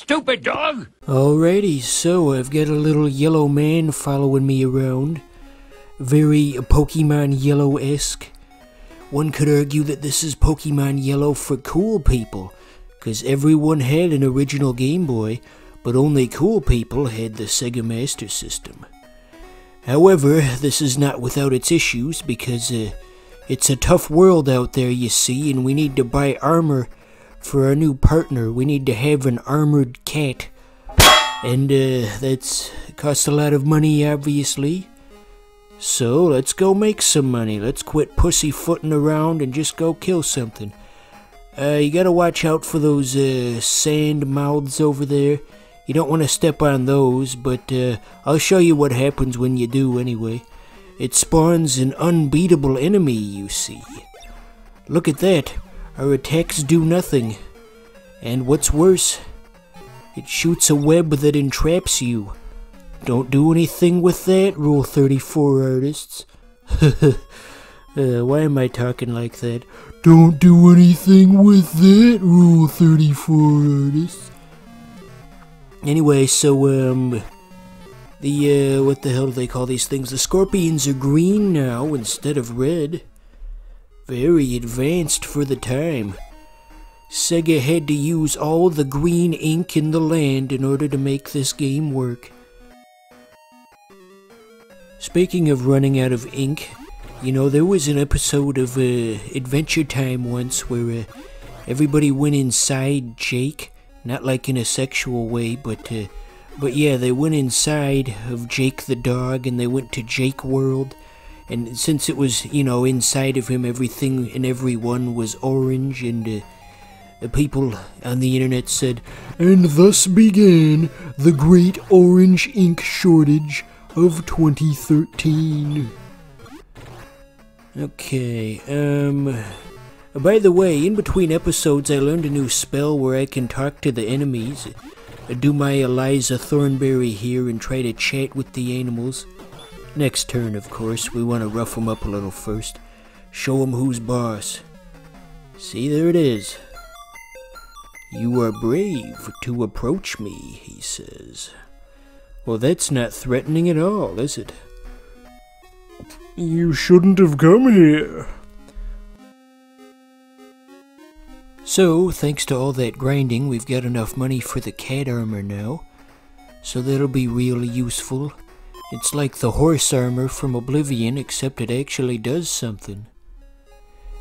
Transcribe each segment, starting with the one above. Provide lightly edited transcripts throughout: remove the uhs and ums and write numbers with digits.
stupid dog! Alrighty, so I've got a little yellow man following me around. Very Pokemon Yellow-esque. One could argue that this is Pokemon Yellow for cool people, because everyone had an original Game Boy, but only cool people had the Sega Master System. However, this is not without its issues, because it's a tough world out there, you see, and we need to buy armor for our new partner. We need to have an armored cat. And that's costs a lot of money, obviously. So let's go make some money. Let's quit pussyfooting around and just go kill something. You gotta watch out for those sand mouths over there. You don't want to step on those, but I'll show you what happens when you do anyway. It spawns an unbeatable enemy, you see. Look at that. Our attacks do nothing. And what's worse, it shoots a web that entraps you. Don't do anything with that, Rule 34 artists. Why am I talking like that? Don't do anything with that, Rule 34 artists. Anyway, so, what the hell do they call these things? The scorpions are green now instead of red. Very advanced for the time. Sega had to use all the green ink in the land in order to make this game work. Speaking of running out of ink, you know, there was an episode of Adventure Time once where everybody went inside Jake. Not like in a sexual way, but yeah, they went inside of Jake the dog, and they went to Jake World. And since it was, you know, inside of him, everything and everyone was orange, and the people on the internet said, "And thus began the great orange ink shortage of 2013. Okay, by the way, in between episodes I learned a new spell where I can talk to the enemies, do my Eliza Thornberry here and try to chat with the animals. Next turn, of course, we want to rough them up a little first. Show them who's boss. See, there it is. "You are brave to approach me," he says. Well, that's not threatening at all, is it? "You shouldn't have come here." So, thanks to all that grinding, we've got enough money for the cat armor now. So that'll be really useful. It's like the horse armor from Oblivion, except it actually does something.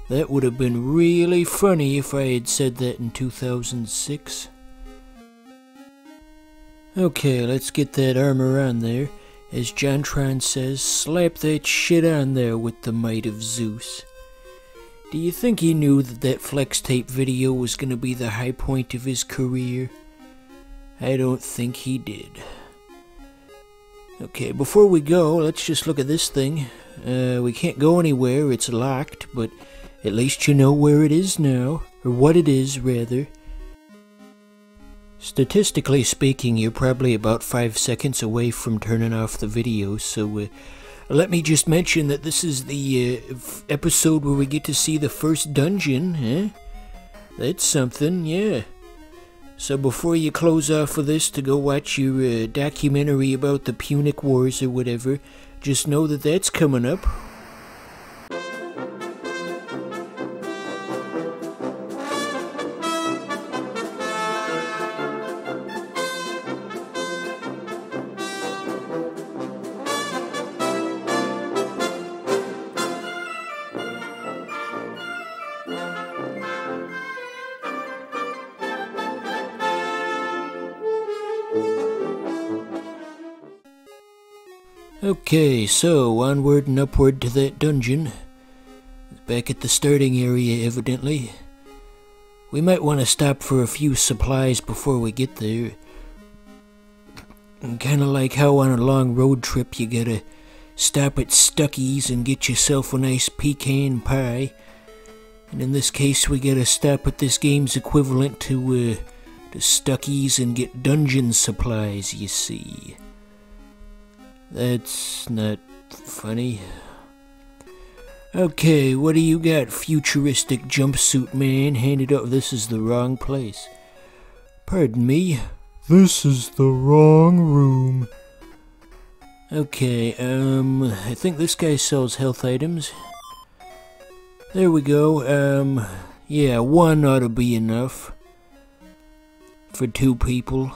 That would have been really funny if I had said that in 2006. Okay, let's get that armor on there. As Jontron says, slap that shit on there with the might of Zeus. Do you think he knew that that flex tape video was going to be the high point of his career? I don't think he did. Okay, before we go, let's just look at this thing. We can't go anywhere, it's locked, but at least you know where it is now, or what it is, rather. Statistically speaking, you're probably about 5 seconds away from turning off the video, so let me just mention that this is the episode where we get to see the first dungeon, eh? That's something, yeah. So before you close off of this to go watch your documentary about the Punic Wars or whatever, just know that that's coming up. Okay, so onward and upward to that dungeon. Back at the starting area, evidently. We might want to stop for a few supplies before we get there. Kinda like how on a long road trip you gotta stop at Stuckey's and get yourself a nice pecan pie. And in this case we gotta stop at this game's equivalent to Stuckey's and get dungeon supplies, you see. That's not funny. Okay, what do you got, futuristic jumpsuit man? Hand it up. This is the wrong place. Pardon me. This is the wrong room. Okay, I think this guy sells health items. There we go, yeah, one ought to be enough. For 2 people.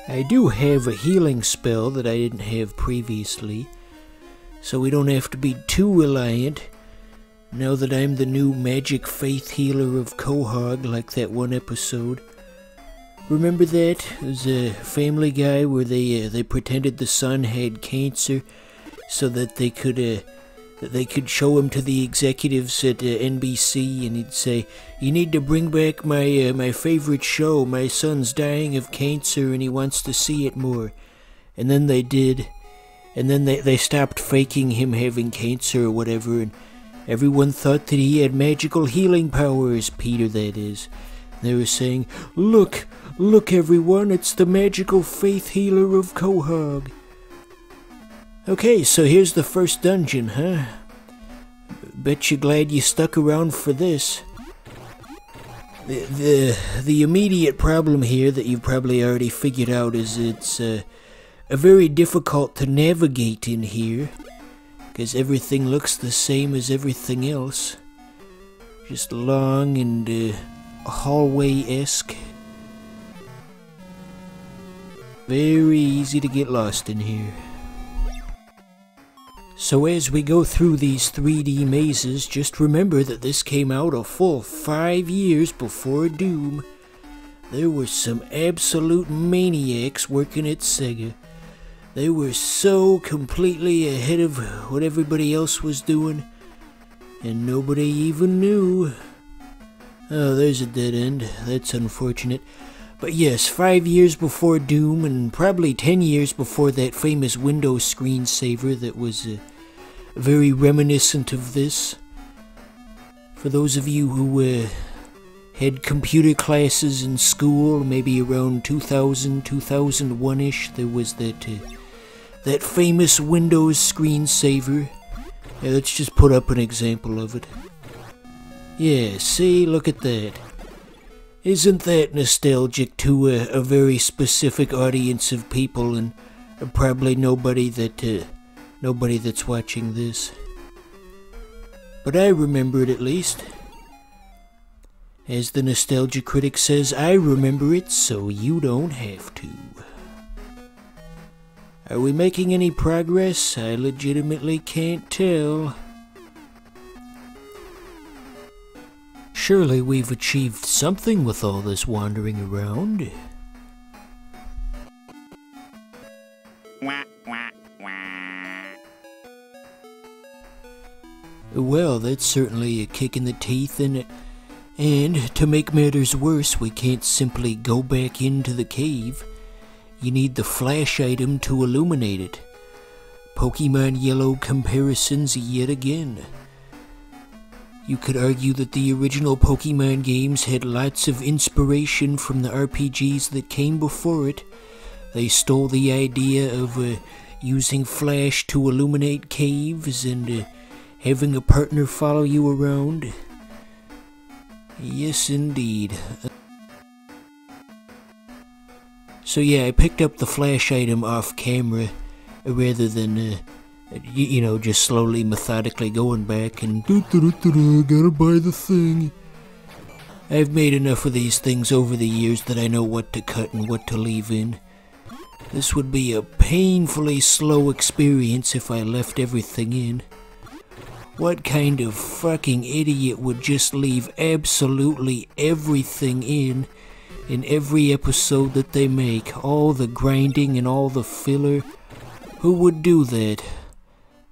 I do have a healing spell that I didn't have previously, so we don't have to be too reliant now that I'm the new magic faith healer of Quahog, like that one episode. Remember that? It was a Family Guy where they pretended the son had cancer so that they could show him to the executives at NBC, and he'd say, "You need to bring back my favorite show. My son's dying of cancer and he wants to see it more." And then they did. And then they stopped faking him having cancer or whatever, and everyone thought that he had magical healing powers, Peter that is. They were saying, look everyone, it's the magical faith healer of Quahog." Okay, so here's the first dungeon, huh? Bet you're glad you stuck around for this. The immediate problem here that you've probably already figured out is it's very difficult to navigate in here, because everything looks the same as everything else. Just long and hallway-esque. Very easy to get lost in here. So as we go through these 3D mazes, just remember that this came out a full 5 years before Doom. There were some absolute maniacs working at Sega. They were so completely ahead of what everybody else was doing, and nobody even knew. Oh, there's a dead end. That's unfortunate. But yes, 5 years before Doom, and probably 10 years before that famous Windows screensaver that was very reminiscent of this. For those of you who had computer classes in school, maybe around 2000, 2001-ish, there was that famous Windows screensaver. Yeah, let's just put up an example of it. Yeah, see, look at that. Isn't that nostalgic to a very specific audience of people, and probably nobody that's watching this? But I remember it at least. As the nostalgia critic says, I remember it, so you don't have to. Are we making any progress? I legitimately can't tell. Surely we've achieved something with all this wandering around. Well, that's certainly a kick in the teeth, and to make matters worse, we can't simply go back into the cave. You need the flash item to illuminate it. Pokemon Yellow comparisons yet again. You could argue that the original Pokemon games had lots of inspiration from the RPGs that came before it. They stole the idea of using flash to illuminate caves and having a partner follow you around. Yes, indeed. So yeah, I picked up the flash item off camera rather than you know, just slowly, methodically going back and gotta buy the thing. I've made enough of these things over the years that I know what to cut and what to leave in. This would be a painfully slow experience if I left everything in. What kind of fucking idiot would just leave absolutely everything in every episode that they make? All the grinding and all the filler? Who would do that?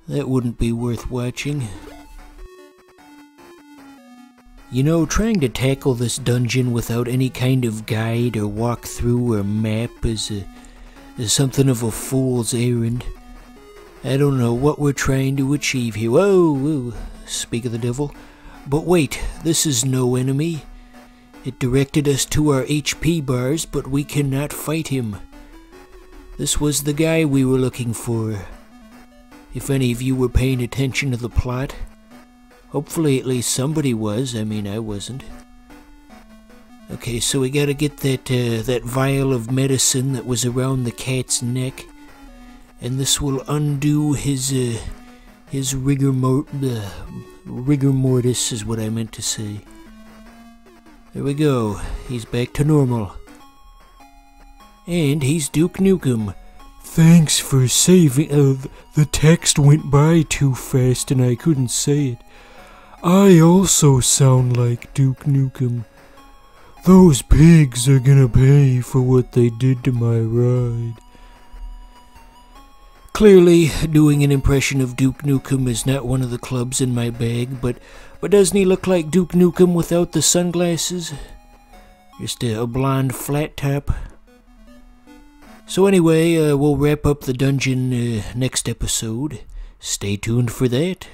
That wouldn't be worth watching. You know, trying to tackle this dungeon without any kind of guide or walkthrough or map is something of a fool's errand. I don't know what we're trying to achieve here. Whoa, speak of the devil. But wait, this is no enemy. It directed us to our HP bars, but we cannot fight him. This was the guy we were looking for. If any of you were paying attention to the plot. Hopefully at least somebody was. I mean, I wasn't. Okay, so we gotta get that vial of medicine that was around the cat's neck, and this will undo his rigor mortis is what I meant to say. There we go. He's back to normal. And he's Duke Nukem. Thanks for saving. The text went by too fast and I couldn't say it. I also sound like Duke Nukem. Those pigs are gonna pay for what they did to my ride. Clearly, doing an impression of Duke Nukem is not one of the clubs in my bag, but doesn't he look like Duke Nukem without the sunglasses? Just a blonde flat top. So anyway, we'll wrap up the dungeon next episode. Stay tuned for that.